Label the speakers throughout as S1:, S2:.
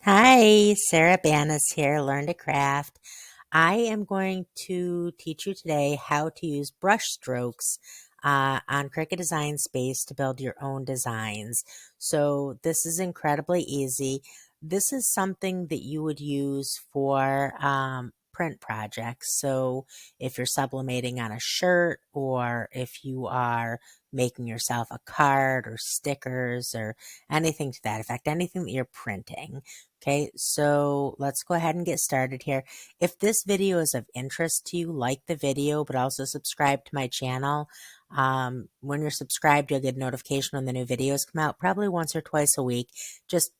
S1: Hi, Sarah Banas here, Learn to Craft. I am going to teach you today how to use brush strokes on Cricut Design Space to build your own designs. So this is incredibly easy. This is something that you would use for print projects. So if you're sublimating on a shirt or if you are making yourself a card or stickers or anything to that effect, anything that you're printing. Okay, so let's go ahead and get started here. If this video is of interest to you, like the video, but also subscribe to my channel. When you're subscribed, you'll get a notification when the new videos come out, probably once or twice a week. Just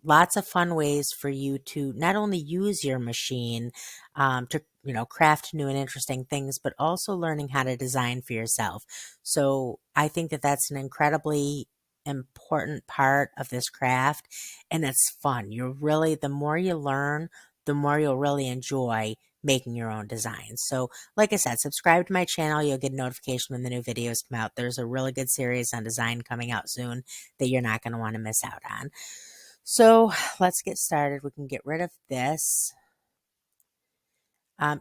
S1: lots of fun ways for you to not only use your machine to craft new and interesting things, but also learning how to design for yourself. So I think that that's an incredibly important part of this craft, and it's fun. The more you learn, the more you'll really enjoy making your own designs. So like I said, subscribe to my channel. You'll get a notification when the new videos come out. There's a really good series on design coming out soon that you're not going to want to miss out on. So let's get started. We can get rid of this.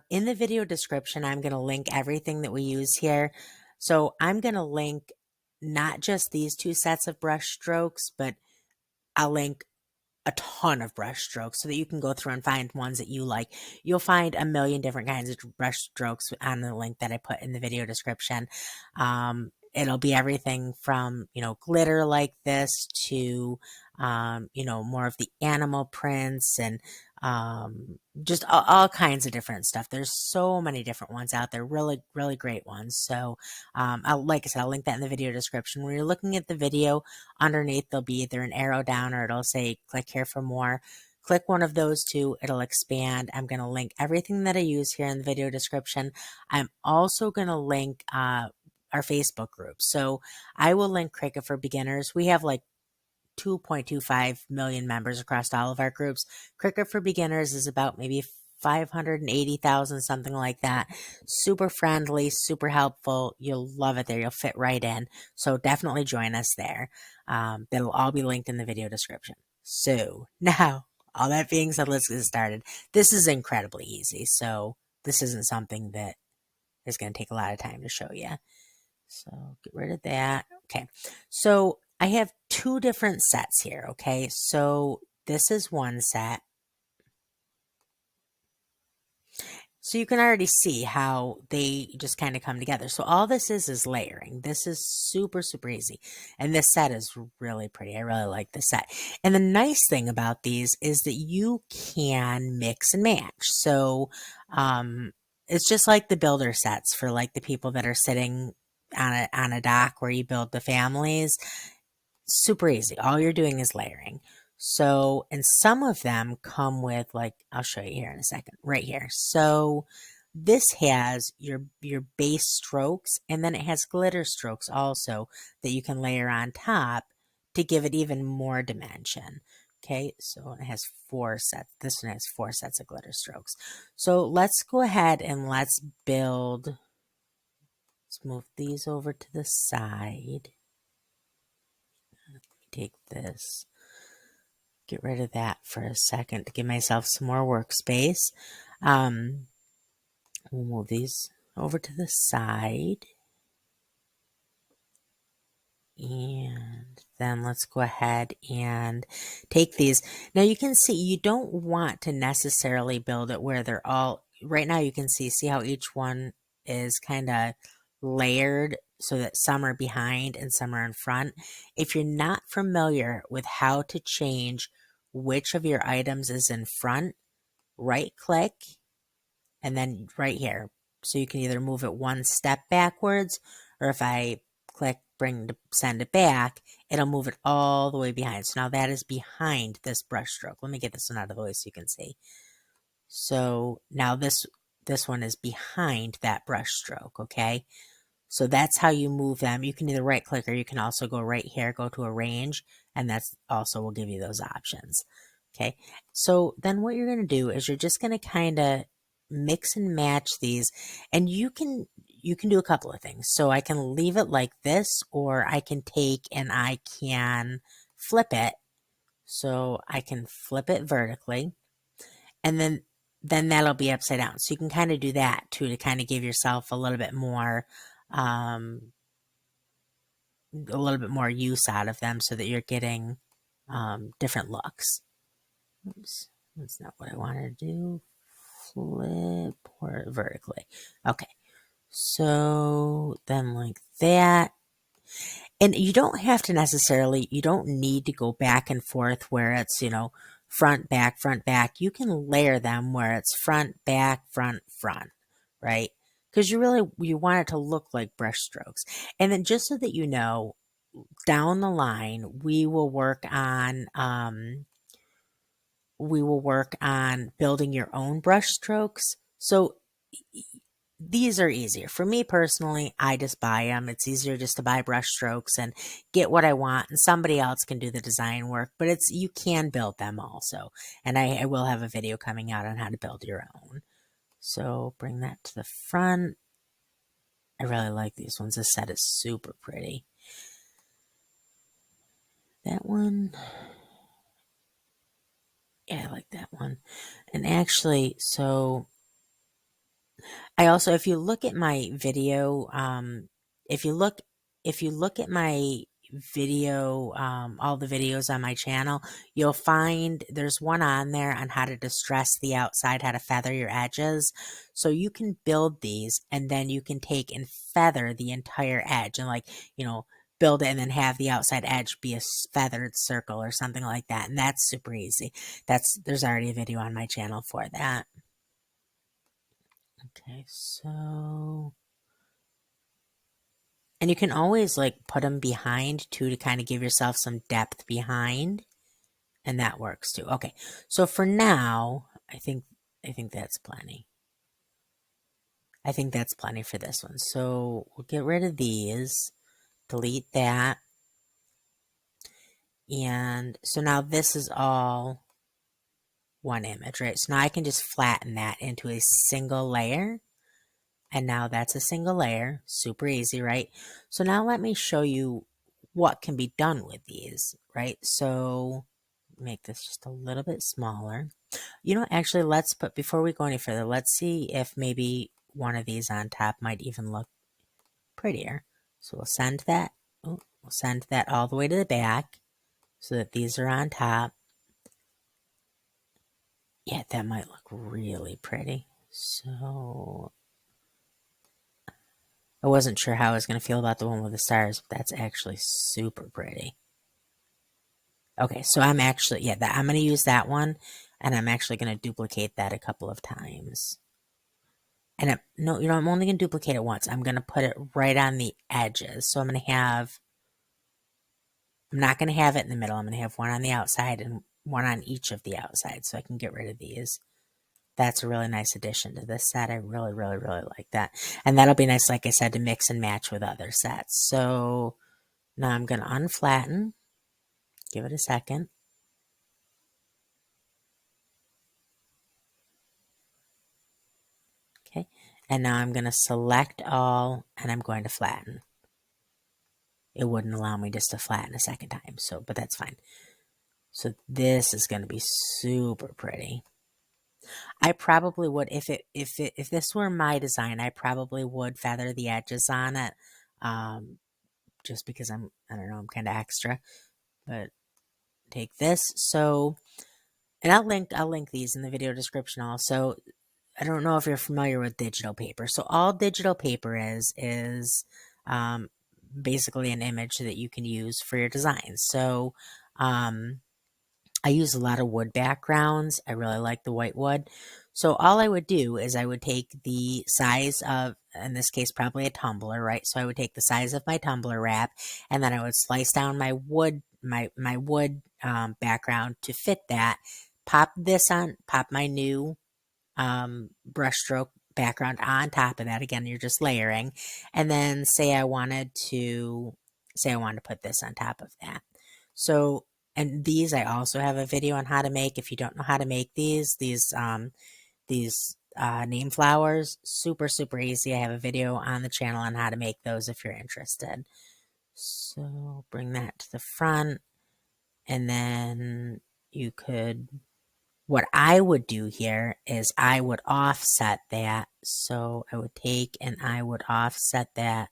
S1: In the video description, I'm going to link everything that we use here. So I'm going to link not just these two sets of brush strokes, but I'll link a ton of brush strokes so that you can go through and find ones that you like. You'll find a million different kinds of brush strokes on the link that I put in the video description. It'll be everything from, glitter like this to, more of the animal prints and just all kinds of different stuff. There's so many different ones out there, really, really great ones. So, like I said, I'll link that in the video description. When you're looking at the video, underneath there'll be either an arrow down or it'll say click here for more. Click one of those two, it'll expand. I'm going to link everything that I use here in the video description. I'm also going to link our Facebook group. So I will link Cricut for Beginners. We have like 2.25 million members across all of our groups. Cricut for Beginners is about maybe 580,000, something like that. Super friendly, super helpful. You'll love it there. You'll fit right in. So definitely join us there. That'll all be linked in the video description. So now, all that being said, let's get started. This is incredibly easy. So this isn't something that is going to take a lot of time to show you. So get rid of that. Okay. So I have two different sets here. Okay. So this is one set. So you can already see how they just kind of come together. So all this is layering. This is super, super easy. And this set is really pretty. I really like this set. And the nice thing about these is that you can mix and match. So it's just like the builder sets for like the people that are sitting on a dock where you build the families. Super easy. All you're doing is layering. So, and some of them come with like, I'll show you here in a second, right here. So this has your base strokes, and then it has glitter strokes also that you can layer on top to give it even more dimension. Okay, so it has 4 sets. This one has 4 sets of glitter strokes. So let's go ahead and let's build. Let's move these over to the side. Take this, get rid of that for a second to give myself some more workspace. We'll move these over to the side. And then let's go ahead and take these. Now you can see you don't want to necessarily build it where they're all, right now you can see how each one is kind of layered so that some are behind and some are in front. If you're not familiar with how to change which of your items is in front, right click and then right here. So you can either move it one step backwards, or if I click bring to send it back, it'll move it all the way behind. So now that is behind this brush stroke. Let me get this one out of the way so you can see. So now this one is behind that brush stroke, okay? So that's how you move them. You can either right click or you can also go right here, go to arrange, and that's also will give you those options. Okay. So then what you're going to do is you're just going to kind of mix and match these, and you can do a couple of things. So I can leave it like this, or I can take and I can flip it So I can flip it vertically, and then that'll be upside down. So you can kind of do that too, to kind of give yourself um, a little bit more use out of them, so that you're getting different looks. Oops, that's not what I wanted to do. Flip or vertically. Okay, so then like that. And you don't have to necessarily, you don't need to go back and forth where it's, front, back, front, back. You can layer them where it's front, back, front, front, right? Because you want it to look like brush strokes. And then just so that you know, down the line, we will work on building your own brush strokes. So these are easier. For me personally, I just buy them. It's easier just to buy brush strokes and get what I want, and somebody else can do the design work, but you can build them also. And I will have a video coming out on how to build your own. So bring that to the front. I really like these ones. This set is super pretty. That one. Yeah, I like that one. And actually, so I also, if you look at my video, if you look, if you look at my video, all the videos on my channel, you'll find there's one on there on how to distress the outside, how to feather your edges. So you can build these, and then you can take and feather the entire edge, and build it and then have the outside edge be a feathered circle or something like that. And that's super easy. There's already a video on my channel for that. Okay, so, and you can always put them behind too, to kind of give yourself some depth behind, and that works too. Okay, so for now, I think that's plenty. I think that's plenty for this one. So we'll get rid of these, delete that, and so now this is all one image, right? So now I can just flatten that into a single layer. And now that's a single layer, super easy, right? So now let me show you what can be done with these, right? So make this just a little bit smaller. Actually, before we go any further, let's see if maybe one of these on top might even look prettier. So we'll send that all the way to the back so that these are on top. Yeah, that might look really pretty. So I wasn't sure how I was going to feel about the one with the stars, but that's actually super pretty. Okay, so I'm actually, I'm going to use that one, and I'm actually going to duplicate that a couple of times. And I'm only going to duplicate it once. I'm going to put it right on the edges. So I'm not going to have it in the middle. I'm going to have one on the outside and one on each of the outsides, so I can get rid of these. That's a really nice addition to this set. I really, really, really like that. And that'll be nice, like I said, to mix and match with other sets. So now I'm going to unflatten. Give it a second. Okay. And now I'm going to select all, and I'm going to flatten. It wouldn't allow me just to flatten a second time, but that's fine. So this is going to be super pretty. I probably would, if this were my design, I probably would feather the edges on it, just because I don't know, I'm kind of extra. But take this, and I'll link these in the video description also. I don't know if you're familiar with digital paper. So all digital paper is basically an image that you can use for your designs. So I use a lot of wood backgrounds. I really like the white wood. So all I would do is I would take the size of, in this case, probably a tumbler, right? So I would take the size of my tumbler wrap, and then I would slice down my wood, my wood background to fit that. Pop my new brushstroke background on top of that. Again, you're just layering. And then say I wanted to put this on top of that. So, and these I also have a video on how to make. If you don't know how to make these name flowers, super, super easy. I have a video on the channel on how to make those if you're interested. So bring that to the front. And then you could, what I would do here is I would offset that. So I would take and I would offset that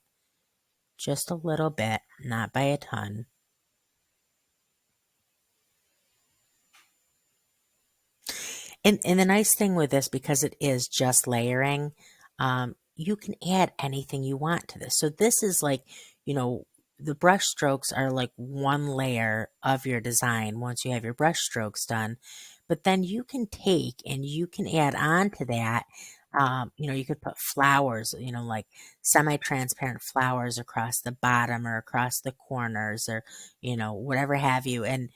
S1: just a little bit, not by a ton. And the nice thing with this, because it is just layering, you can add anything you want to this. So this is like, you know, the brush strokes are like one layer of your design once you have your brush strokes done. But then you can take and you can add on to that. You know, you could put flowers, you know, like semi-transparent flowers across the bottom or across the corners or, you know, whatever have you. And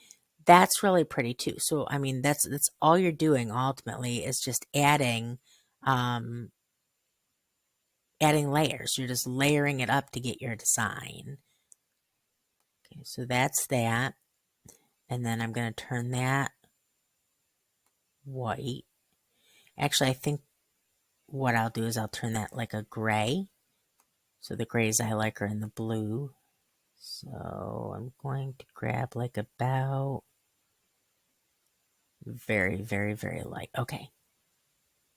S1: that's really pretty too. So, I mean, that's all you're doing ultimately is just um, adding layers. You're just layering it up to get your design. Okay, so that's that. And then I'm going to turn that white. Actually, I think what I'll do is I'll turn that like a gray. So the grays I like are in the blue. So I'm going to grab like about very, very, very light. Okay.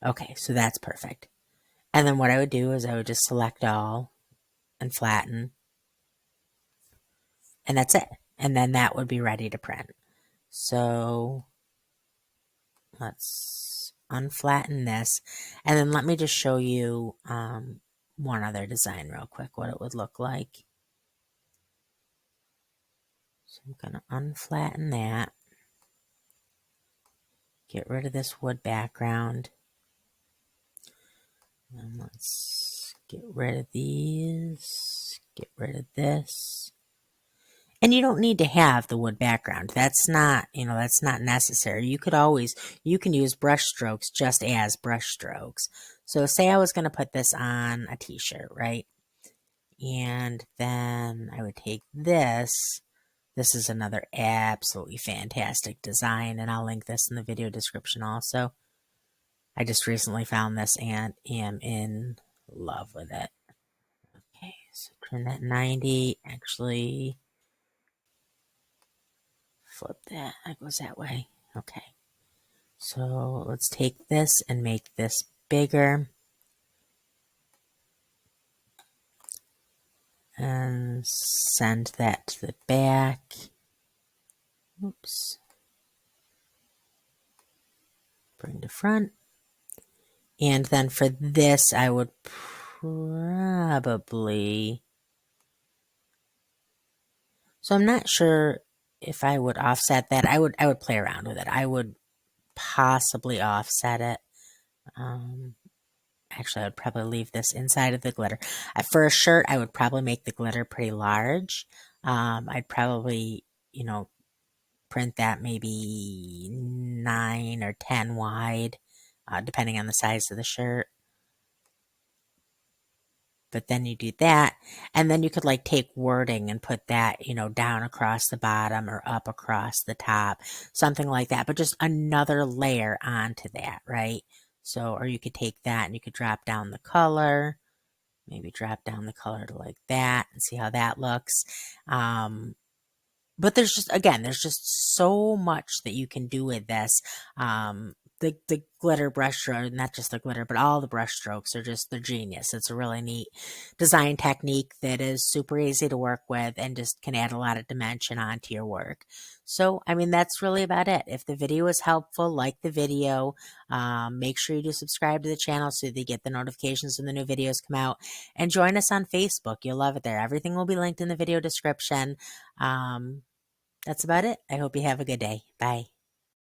S1: Okay, so that's perfect. And then what I would do is I would just select all and flatten, and that's it. And then that would be ready to print. So let's unflatten this. And then let me just show you one other design real quick, what it would look like. So I'm going to unflatten that. Get rid of this wood background. And let's get rid of these. Get rid of this. And you don't need to have the wood background. That's not, you know, that's not necessary. You could always, you can use brush strokes just as brush strokes. So say I was going to put this on a t-shirt, right? And then I would take this. This is another absolutely fantastic design, and I'll link this in the video description also. I just recently found this and am in love with it. Okay, so turn that 90. Actually, flip that. That goes that way. Okay. So let's take this and make this bigger. And send that to the back. Oops. Bring to front. And then for this, I would probably... So I'm not sure if I would offset that. I would play around with it. I would possibly offset it. Actually, I would probably leave this inside of the glitter. For a shirt, I would probably make the glitter pretty large. I'd probably, you know, print that maybe 9 or 10 wide, depending on the size of the shirt. But then you do that, and then you could like take wording and put that, you know, down across the bottom or up across the top, something like that, but just another layer onto that, right? So, or you could take that and you could drop down the color, maybe drop down the color to like that and see how that looks. But there's just, again, there's just so much that you can do with this. The glitter brush stroke, not just the glitter, but all the brush strokes are just, they're genius. It's a really neat design technique that is super easy to work with and just can add a lot of dimension onto your work. So, I mean, that's really about it. If the video was helpful, like the video, make sure you do subscribe to the channel so that you get the notifications when the new videos come out, and join us on Facebook. You'll love it there. Everything will be linked in the video description. That's about it. I hope you have a good day. Bye.